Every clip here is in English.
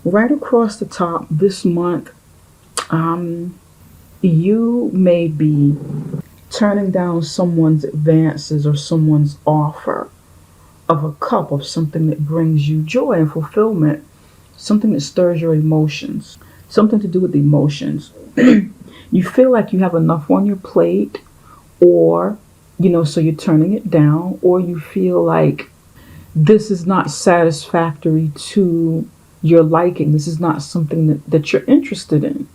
Right across the top this month, you may be turning down someone's advances or someone's offer of a cup of something that brings you joy and fulfillment, something that stirs your emotions, something to do with emotions. You feel like you have enough on your plate, or, so you're turning it down, or you feel like this is not satisfactory to your liking. This is not something that you're interested in.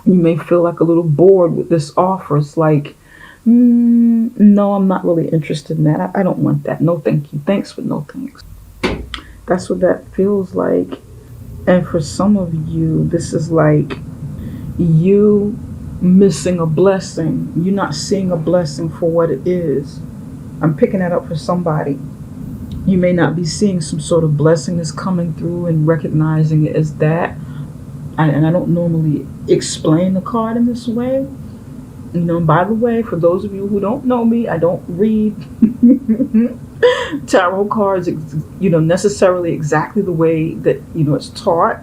You may feel like a little bored with this offer. It's like, no, I'm not really interested in that. I don't want that. No, thank you. Thanks, but no thanks. That's what that feels like. And for some of you, this is like you missing a blessing. You're not seeing a blessing for what it is. I'm picking that up for somebody. You may not be seeing some sort of blessing that's coming through and recognizing it as that. And I don't normally explain the card in this way. By the way, for those of you who don't know me, I don't read tarot cards, necessarily exactly the way that, it's taught.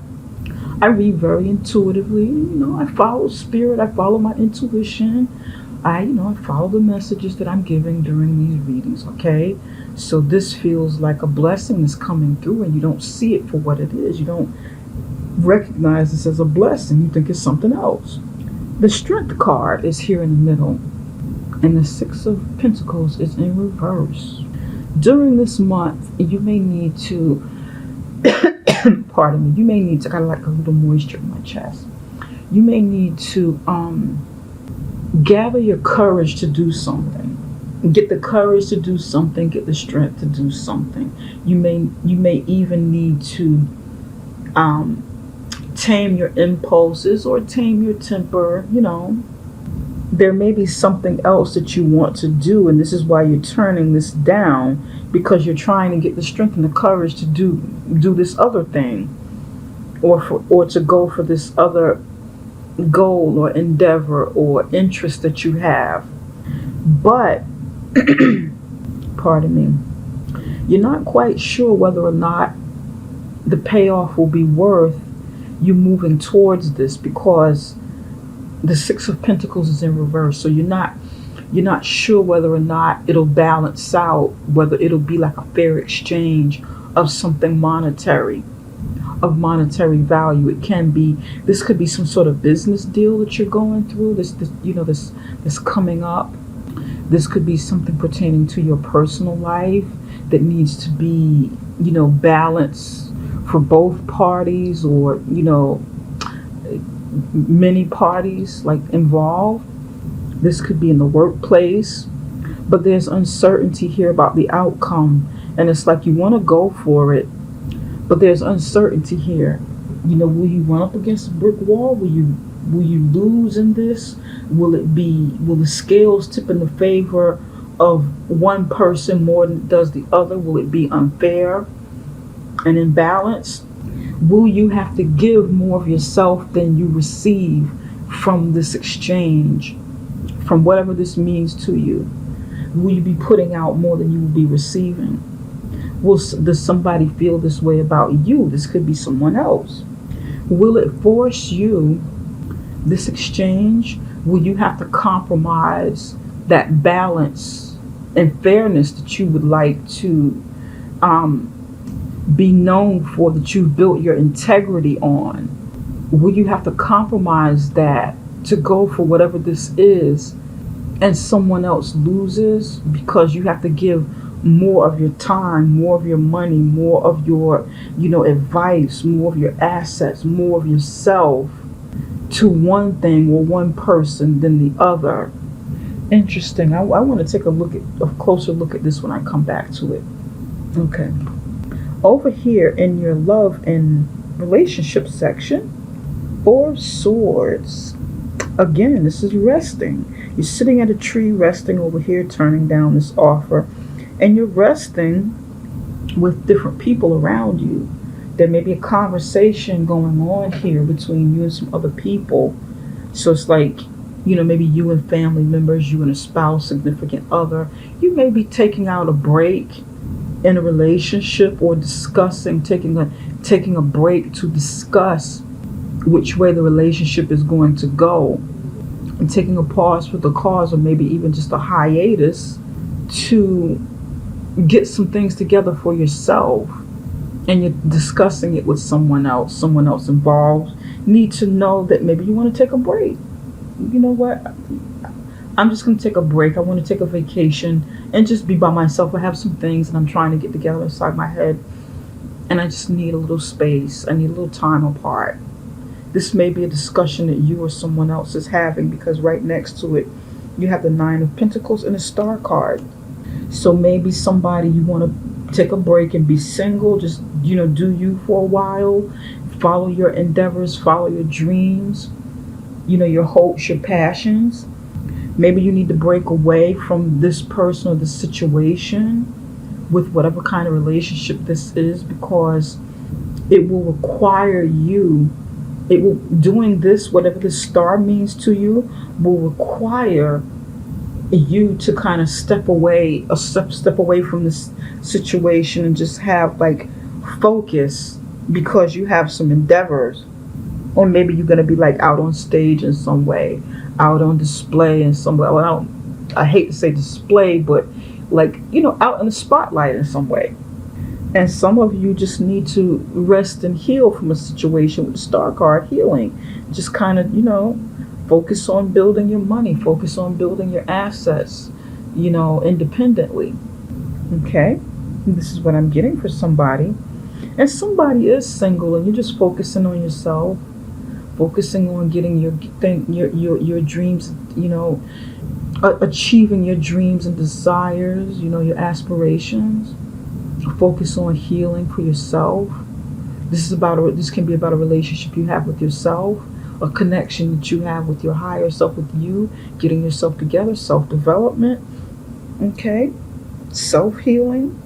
I read very intuitively. I follow spirit. I follow my intuition. I follow the messages that I'm giving during these readings, okay? So this feels like a blessing that's coming through, and you don't see it for what it is. You don't recognize this as a blessing. You think it's something else. The Strength card is here in the middle, and the Six of Pentacles is in reverse. During this month, you may need to, pardon me, you may need to, kind of like a little moisture in my chest. You may need to gather your courage to do something. Get the courage to do something, get the strength to do something. You may even need to tame your impulses or tame your temper. There may be something else that you want to do, and this is why you're turning this down, because you're trying to get the strength and the courage to do this other thing, or to go for this other goal or endeavor or interest that you have. But pardon me, you're not quite sure whether or not the payoff will be worth you moving towards this, because the Six of Pentacles is in reverse. So you're not sure whether or not it'll balance out, whether it'll be like a fair exchange of something monetary, of monetary value. It can be, this could be some sort of business deal that you're going through, this coming up. This could be something pertaining to your personal life that needs to be, balanced for both parties, or, many parties like involved. This could be in the workplace, but there's uncertainty here about the outcome, and it's like you want to go for it, but there's uncertainty here. Will you run up against a brick wall? Will you lose in this? Will the scales tip in the favor of one person more than it does the other? Will it be unfair and imbalanced? Will you have to give more of yourself than you receive from this exchange, from whatever this means to you? Will you be putting out more than you will be receiving? Does somebody feel this way about you? This could be someone else. Will it force you, this exchange? Will you have to compromise that balance and fairness that you would like to be known for, that you've built your integrity on? Will you have to compromise that to go for whatever this is, and someone else loses because you have to give more of your time, more of your money, more of your, advice, more of your assets, more of yourself to one thing or one person than the other? Interesting. I want to take a closer look at this when I come back to it. Okay. Over here in your love and relationship section, Four of Swords. Again, this is resting. You're sitting at a tree resting over here, turning down this offer, and you're resting with different people around you. There may be a conversation going on here between you and some other people. So it's like, maybe you and family members, you and a spouse, significant other. You may be taking out a break in a relationship, or discussing, taking a break to discuss which way the relationship is going to go, and taking a pause for the cause, or maybe even just a hiatus to get some things together for yourself, and you're discussing it with someone else involved need to know that maybe you want to take a break. You know what, I'm just going to take a break. I want to take a vacation and just be by myself. I have some things that I'm trying to get together inside my head, and I just need a little space. I need a little time apart. This may be a discussion that you or someone else is having, because right next to it you have the Nine of Pentacles and a Star card. So maybe somebody, you want to take a break and be single, just, do you for a while, follow your endeavors, follow your dreams, your hopes, your passions. Maybe you need to break away from this person or this situation, with whatever kind of relationship this is, because it will require you, doing this, whatever the star means to you, will require you to kind of step away, step away from this situation, and just have like focus, because you have some endeavors. Or maybe you're going to be like out on stage in some way, out on display in some way. Well, I hate to say display, but like, out in the spotlight in some way. And some of you just need to rest and heal from a situation with the Star card, healing. Just kind of, focus on building your money, focus on building your assets, independently. Okay? This is what I'm getting for somebody. And somebody is single, and you're just focusing on yourself, focusing on getting your dreams, achieving your dreams and desires, your aspirations. Focus on healing for yourself. This can be about a relationship you have with yourself, a connection that you have with your higher self, with you, getting yourself together, self-development, okay, self-healing.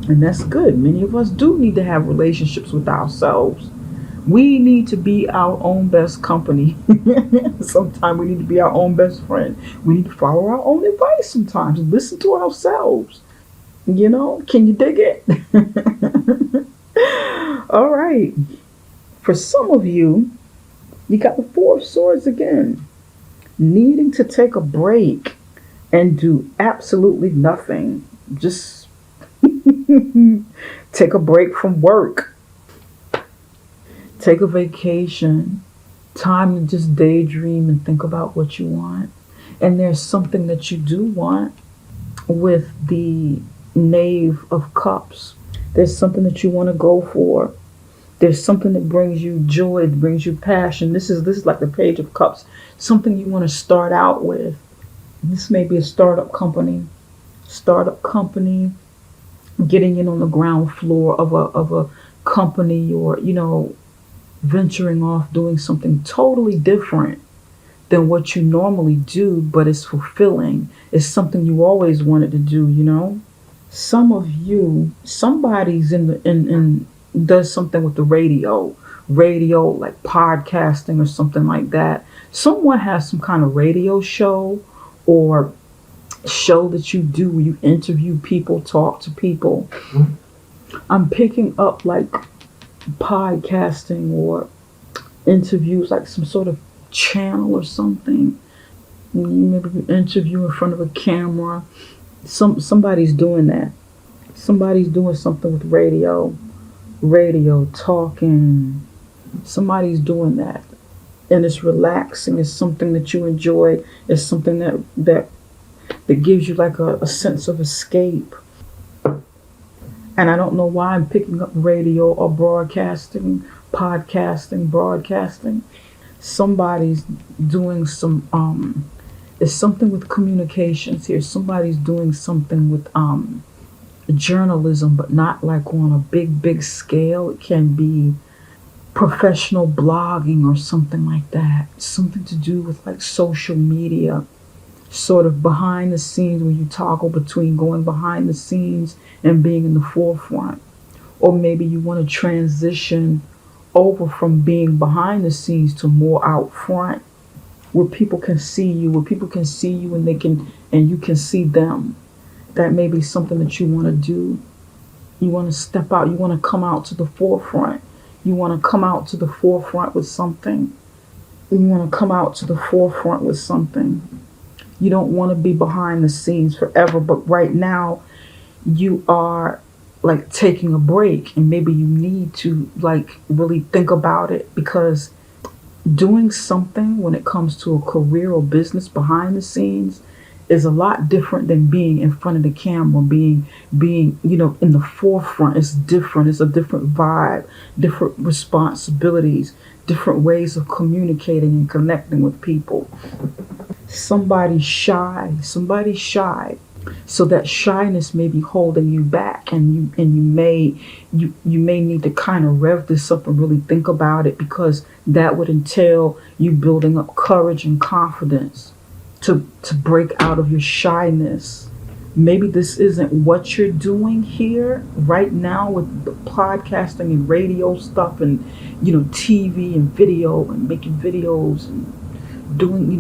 And that's good. Many of us do need to have relationships with ourselves. We need to be our own best company. Sometimes we need to be our own best friend. We need to follow our own advice sometimes, listen to ourselves. Can you dig it? All right. For some of you, you got the Four of Swords again. Needing to take a break and do absolutely nothing. Just take a break from work. Take a vacation. Time to just daydream and think about what you want. And there's something that you do want with the Knave of Cups. There's something that you want to go for. There's something that brings you joy, that brings you passion. This is like the Page of Cups. Something you want to start out with. This may be a startup company. Getting in on the ground floor of a company, or venturing off, doing something totally different than what you normally do, but it's fulfilling. It's something you always wanted to do. Some of you, somebody's in does something with the radio, like podcasting or something like that. Someone has some kind of radio show or show that you do where you interview people, talk to people. I'm picking up like podcasting or interviews, like some sort of channel or something. You maybe interview in front of a camera. Somebody's doing that. Somebody's doing something with radio talking. Somebody's doing that, and it's relaxing. It's something that you enjoy. It's something that gives you like a sense of escape. And I don't know why I'm picking up radio or broadcasting, podcasting, broadcasting. Somebody's doing some it's something with communications here. Somebody's doing something with journalism, but not like on a big scale. It can be professional blogging or something like that. Something to do with like social media, sort of behind the scenes, where you toggle between going behind the scenes and being in the forefront. Or maybe you want to transition over from being behind the scenes to more out front, where people can see you, and you can see them. That may be something that you want to do. You want to step out. You want to come out to the forefront. You want to come out to the forefront with something. You want to come out to the forefront with something. You don't want to be behind the scenes forever, but right now you are like taking a break, and maybe you need to like really think about it, because doing something when it comes to a career or business behind the scenes is a lot different than being in front of the camera, being in the forefront. It's different. It's a different vibe, different responsibilities, different ways of communicating and connecting with people. Somebody's shy, so that shyness may be holding you back, and you may need to kind of rev this up and really think about it, because that would entail you building up courage and confidence to break out of your shyness. Maybe this isn't what you're doing here right now with the podcasting and radio stuff, and TV and video and making videos and doing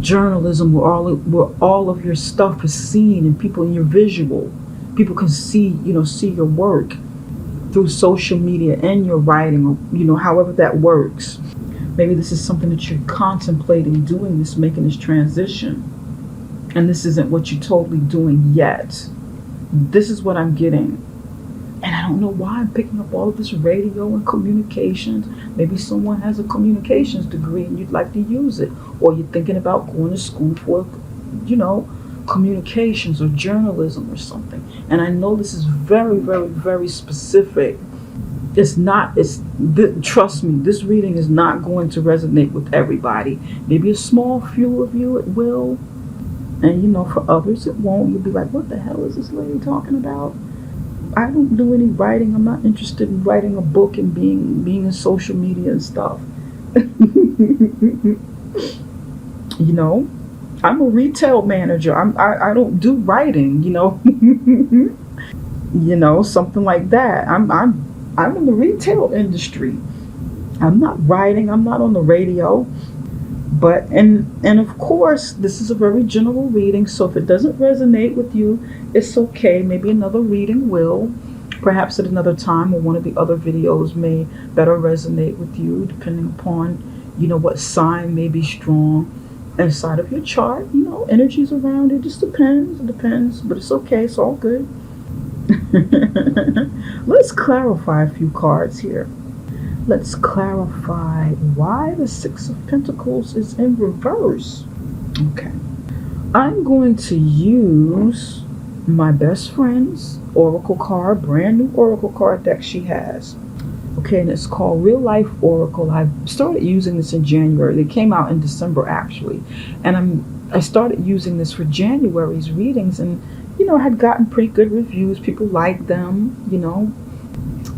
journalism, where all of your stuff is seen, and people in your visual, people can see your work through social media and your writing, or however that works. Maybe this is something that you're contemplating doing, making this transition, and this isn't what you're totally doing yet. This is what I'm getting. And I don't know why I'm picking up all of this radio and communications. Maybe someone has a communications degree and you'd like to use it. Or you're thinking about going to school for, communications or journalism or something. And I know this is very, very, very specific. Trust me, this reading is not going to resonate with everybody. Maybe a small few of you it will. And, for others it won't. You'll be like, what the hell is this lady talking about? I don't do any writing. I'm not interested in writing a book and being in social media and stuff. I'm a retail manager. I don't do writing. Something like that. I'm in the retail industry. I'm not writing. I'm not on the radio. But and of course, this is a very general reading, so if it doesn't resonate with you, it's okay. Maybe another reading will. Perhaps at another time, or one of the other videos may better resonate with you, depending upon, what sign may be strong inside of your chart. Energies around it. Just depends. It depends. But it's okay. It's all good. Let's clarify a few cards here. Let's clarify why the Six of Pentacles is in reverse. Okay. I'm going to use my best friend's Oracle card, brand new Oracle card deck she has. Okay, and it's called Real Life Oracle. I started using this in January. They came out in December, actually. And I started using this for January's readings, and, I had gotten pretty good reviews. People liked them,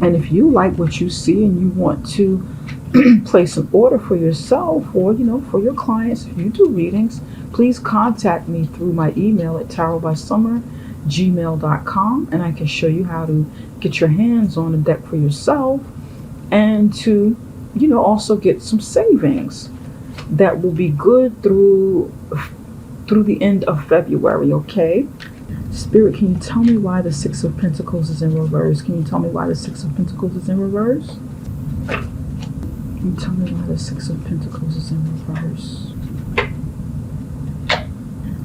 And if you like what you see and you want to place an order for yourself, or for your clients, if you do readings, please contact me through my email at tarotbysummer@gmail.com, and I can show you how to get your hands on a deck for yourself, and to also get some savings that will be good through the end of February. Okay, Spirit, can you tell me why the Six of Pentacles is in reverse? Can you tell me why the Six of Pentacles is in reverse? Can you tell me why the Six of Pentacles is in reverse?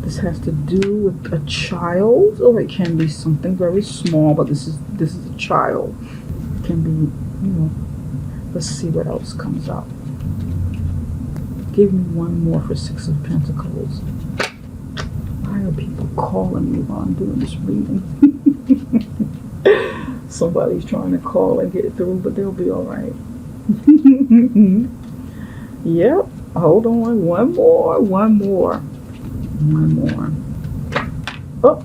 This has to do with a child, or it can be something very small, but this is a child. It can be, let's see what else comes up. Give me one more for Six of Pentacles. Why are people calling me while I'm doing this reading? Somebody's trying to call and get through, but they'll be all right. Yep. Hold on. One more. Oh,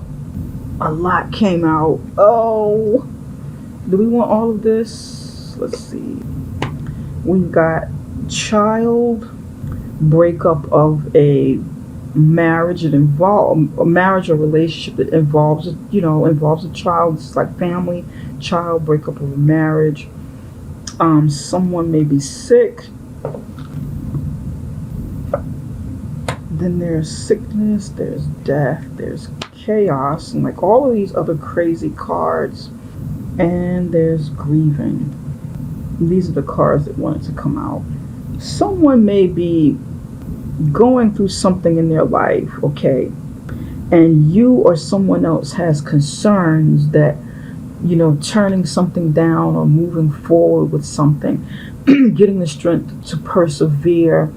a lot came out. Oh, do we want all of this? Let's see. We got child, breakup of a marriage, a marriage or relationship that involves a child. It's like family, child, breakup of a marriage. Someone may be sick. Then there's sickness, there's death, there's chaos, and like all of these other crazy cards. And there's grieving. These are the cards that wanted to come out. Someone may be going through something in their life, okay, and you or someone else has concerns that, turning something down or moving forward with something, getting the strength to persevere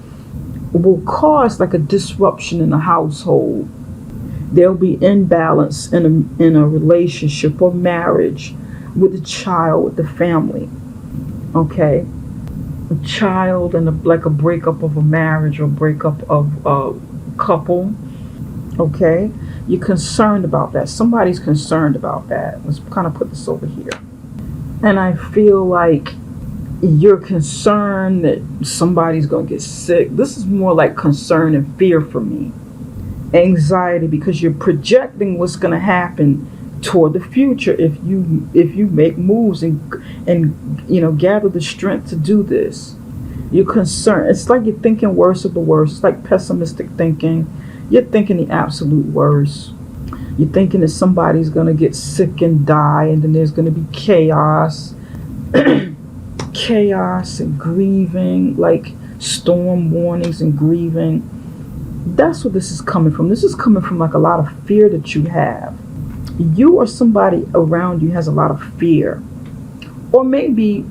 will cause like a disruption in a household. There'll be imbalance in a relationship or marriage, with the child, with the family. Okay, a child and like a breakup of a marriage or breakup of a couple. Okay, you're concerned about that. Somebody's concerned about that. Let's kind of put this over here. And I feel like you're concerned that somebody's going to get sick. This is more like concern and fear for me. Anxiety, because you're projecting what's going to happen toward the future if you make moves and gather the strength to do this. You're concerned. It's like you're thinking worse of the worst. It's like pessimistic thinking. You're thinking the absolute worst. You're thinking that somebody's going to get sick and die, and then there's going to be chaos. Chaos and grieving, like storm warnings and grieving. That's where this is coming from. This is coming from like a lot of fear that you have. You or somebody around you has a lot of fear. Or maybe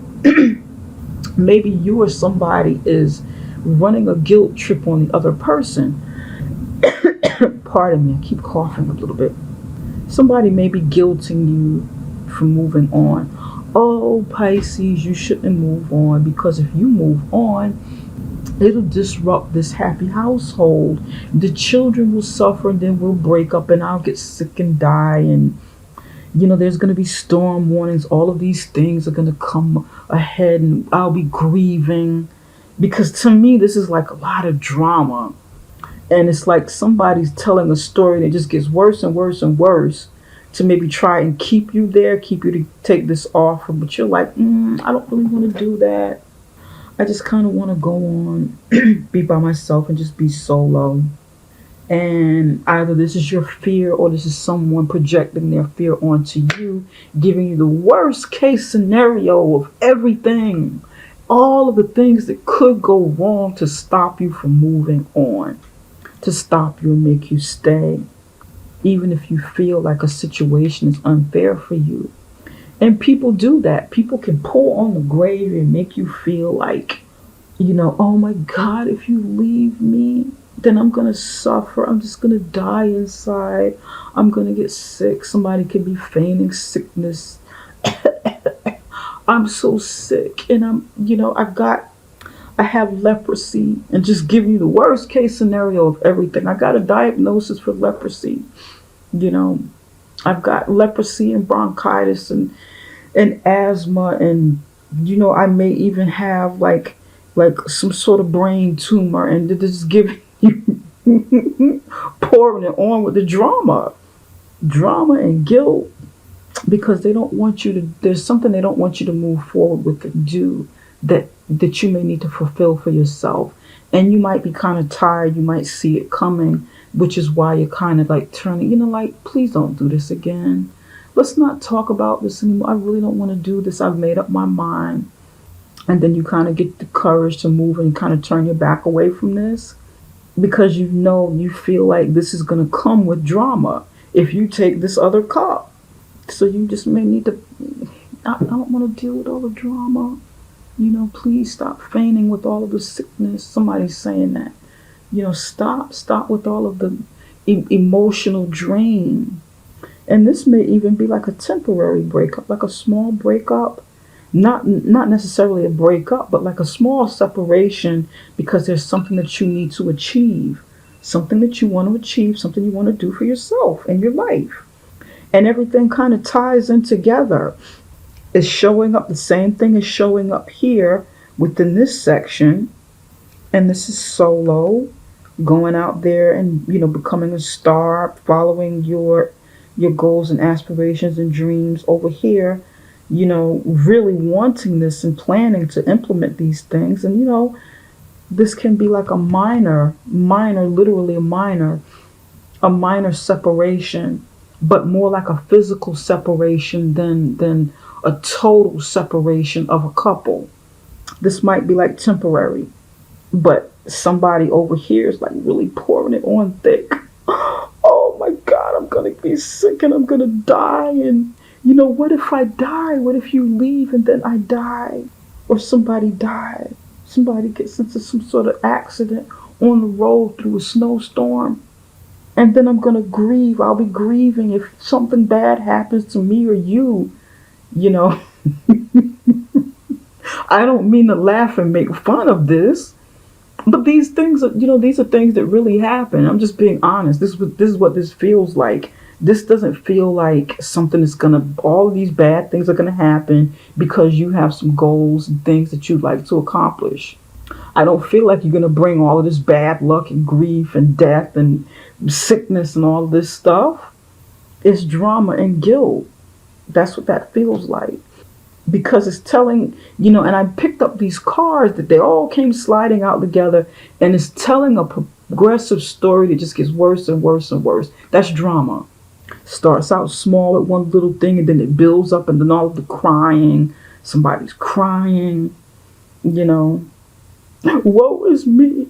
maybe you or somebody is running a guilt trip on the other person. Pardon me, I keep coughing a little bit. Somebody may be guilting you for moving on. Oh, Pisces, you shouldn't move on, because if you move on, it'll disrupt this happy household. The children will suffer, and then we'll break up, and I'll get sick and die. And, there's going to be storm warnings. All of these things are going to come ahead, and I'll be grieving. Because to me, this is like a lot of drama. And it's like somebody's telling a story, and it just gets worse and worse and worse to maybe try and keep you there, keep you to take this offer. But you're like, I don't really want to do that. I just kind of want to go on, be by myself and just be solo. And either this is your fear, or this is someone projecting their fear onto you, giving you the worst case scenario of everything. All of the things that could go wrong to stop you from moving on, to stop you and make you stay, even if you feel like a situation is unfair for you. And people do that. People can pull on the grave and make you feel like, oh my God, if you leave me, then I'm going to suffer. I'm just going to die inside. I'm going to get sick. Somebody could be feigning sickness. I'm so sick. And I have leprosy, and just giving you the worst case scenario of everything. I got a diagnosis for leprosy. I've got leprosy and bronchitis and asthma, and I may even have like some sort of brain tumor, and they're just giving you pouring it on with the drama and guilt, because they don't want you to. There's something they don't want you to move forward with and do that you may need to fulfill for yourself. And you might be kind of tired. You might see it coming, which is why you're kind of like turning, like, please don't do this again. Let's not talk about this anymore. I really don't want to do this. I've made up my mind. And then you kind of get the courage to move and kind of turn your back away from this, because you feel like this is going to come with drama if you take this other cup. So you just may need to, I don't want to deal with all the drama. Please stop feigning with all of the sickness. Somebody's saying that. Stop with all of the emotional drain. And this may even be like a temporary breakup, like a small breakup. Not necessarily a breakup, but like a small separation, because there's something that you need to achieve. Something that you want to achieve, something you want to do for yourself and your life. And everything kind of ties in together. It's showing up, the same thing is showing up here within this section. And this is solo, going out there and, becoming a star, following your goals and aspirations and dreams. Over here, really wanting this and planning to implement these things. And, this can be like a minor, literally a minor separation, but more like a physical separation than a total separation of a couple. This might be like temporary, but somebody over here is like really pouring it on thick. Oh my God, I'm gonna be sick and I'm gonna die. And what if I die? What if you leave and then I die? Or somebody dies. Somebody gets into some sort of accident on the road through a snowstorm. And then I'm gonna grieve. I'll be grieving if something bad happens to me or you. You know, I don't mean to laugh and make fun of this, but these things are, these are things that really happen. I'm just being honest. This is what this feels like. This doesn't feel like something is gonna. All of these bad things are gonna happen because you have some goals and things that you'd like to accomplish. I don't feel like you're gonna bring all of this bad luck and grief and death and sickness and all this stuff. It's drama and guilt. That's what that feels like. Because it's telling, and I picked up these cards that they all came sliding out together, and it's telling a progressive story that just gets worse and worse and worse. That's drama. Starts out small with one little thing, and then it builds up, and then all of the crying. Somebody's crying, Woe is me.